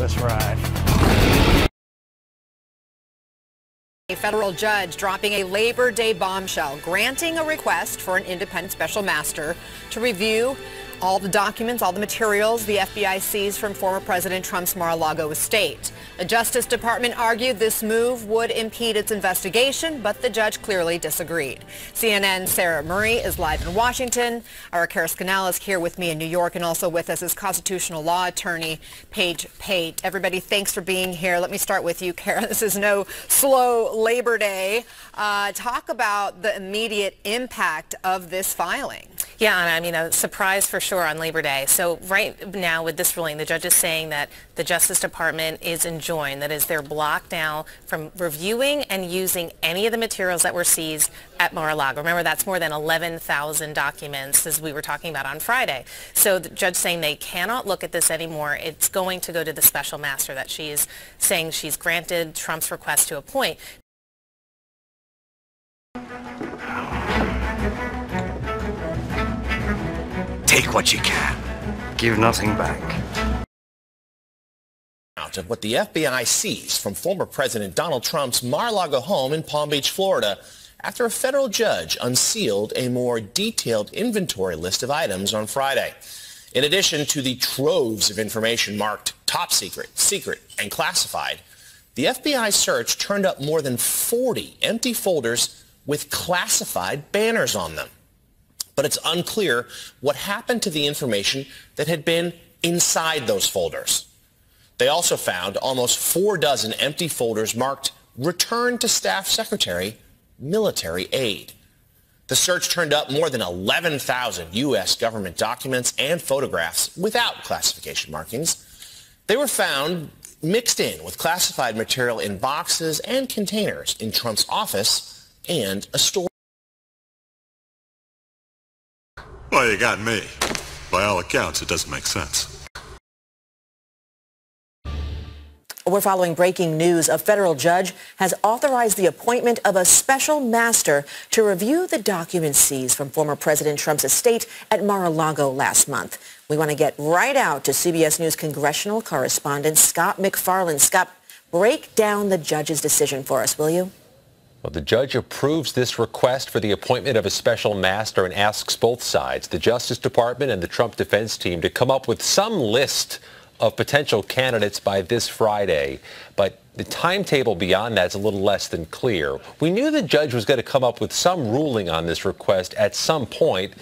That's right. A federal judge dropping a Labor Day bombshell, granting a request for an independent special master to review all the documents, all the materials the FBI seized from former President Trump's Mar-a-Lago estate. The Justice Department argued this move would impede its investigation, but the judge clearly disagreed. CNN's Sarah Murray is live in Washington. Our Kara Scanal is here with me in New York, and also with us is constitutional law attorney Paige Pate. Everybody, thanks for being here. Let me start with you, Kara. This is no slow Labor Day. Talk about the immediate impact of this filing. Yeah, Anna, I mean, a surprise for sure on Labor Day. So right now with this ruling, the judge is saying that the Justice Department is enjoined, that is, they're blocked now from reviewing and using any of the materials that were seized at Mar-a-Lago. Remember, that's more than 11,000 documents, as we were talking about on Friday. So the judge saying they cannot look at this anymore. It's going to go to the special master that she is saying she's granted Trump's request to appoint. Take what you can. Give nothing back. Of what the FBI seized from former President Donald Trump's Mar-a-Lago home in Palm Beach, Florida, after a federal judge unsealed a more detailed inventory list of items on Friday. In addition to the troves of information marked top secret, secret, and classified, the FBI search turned up more than 40 empty folders with classified banners on them. But it's unclear what happened to the information that had been inside those folders. They also found almost 4 dozen empty folders marked Return to Staff Secretary, Military Aid. The search turned up more than 11,000 U.S. government documents and photographs without classification markings. They were found mixed in with classified material in boxes and containers in Trump's office and a store. Well, you got me. By all accounts, it doesn't make sense. We're following breaking news. A federal judge has authorized the appointment of a special master to review the documents seized from former President Trump's estate at Mar-a-Lago last month. We want to get right out to CBS News congressional correspondent Scott McFarland. Scott, break down the judge's decision for us, will you? Well, the judge approves this request for the appointment of a special master and asks both sides, the Justice Department and the Trump defense team, to come up with some list of potential candidates by this Friday. But the timetable beyond that is a little less than clear. We knew the judge was going to come up with some ruling on this request at some point.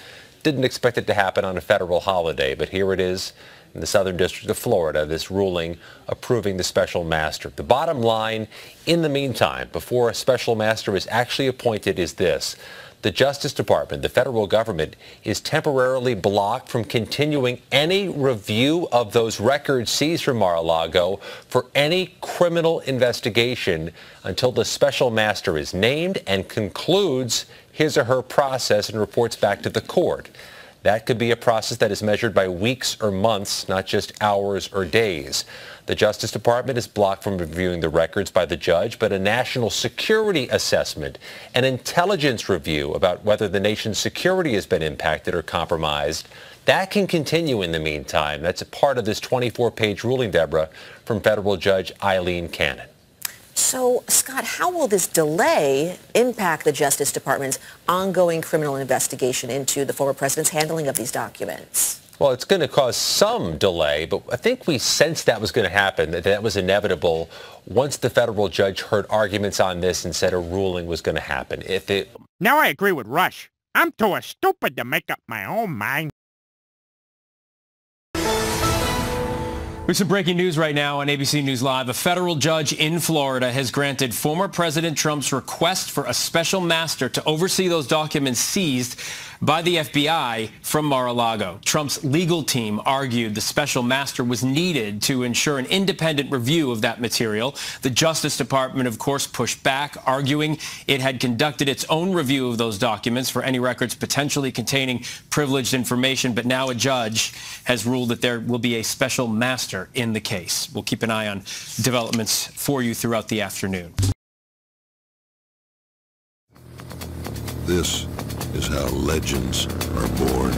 Didn't expect it to happen on a federal holiday, but here it is in the Southern District of Florida, this ruling approving the special master. The bottom line, in the meantime, before a special master is actually appointed, is this. The Justice Department, the federal government, is temporarily blocked from continuing any review of those records seized from Mar-a-Lago for any criminal investigation until the special master is named and concludes his or her process and reports back to the court. That could be a process that is measured by weeks or months, not just hours or days. The Justice Department is blocked from reviewing the records by the judge, but a national security assessment, an intelligence review about whether the nation's security has been impacted or compromised, that can continue in the meantime. That's a part of this 24-page ruling, Deborah, from federal judge Aileen M. So, Scott, how will this delay impact the Justice Department's ongoing criminal investigation into the former president's handling of these documents? Well, it's going to cause some delay, but I think we sensed that was going to happen, that was inevitable once the federal judge heard arguments on this and said a ruling was going to happen. Now I agree with Rush. I'm too stupid to make up my own mind. With some breaking news right now on ABC News Live, a federal judge in Florida has granted former President Trump's request for a special master to oversee those documents seized by the FBI from Mar-a-Lago. Trump's legal team argued the special master was needed to ensure an independent review of that material. The Justice Department, of course, pushed back, arguing it had conducted its own review of those documents for any records potentially containing privileged information. But now a judge has ruled that there will be a special master in the case. We'll keep an eye on developments for you throughout the afternoon. This is how legends are born.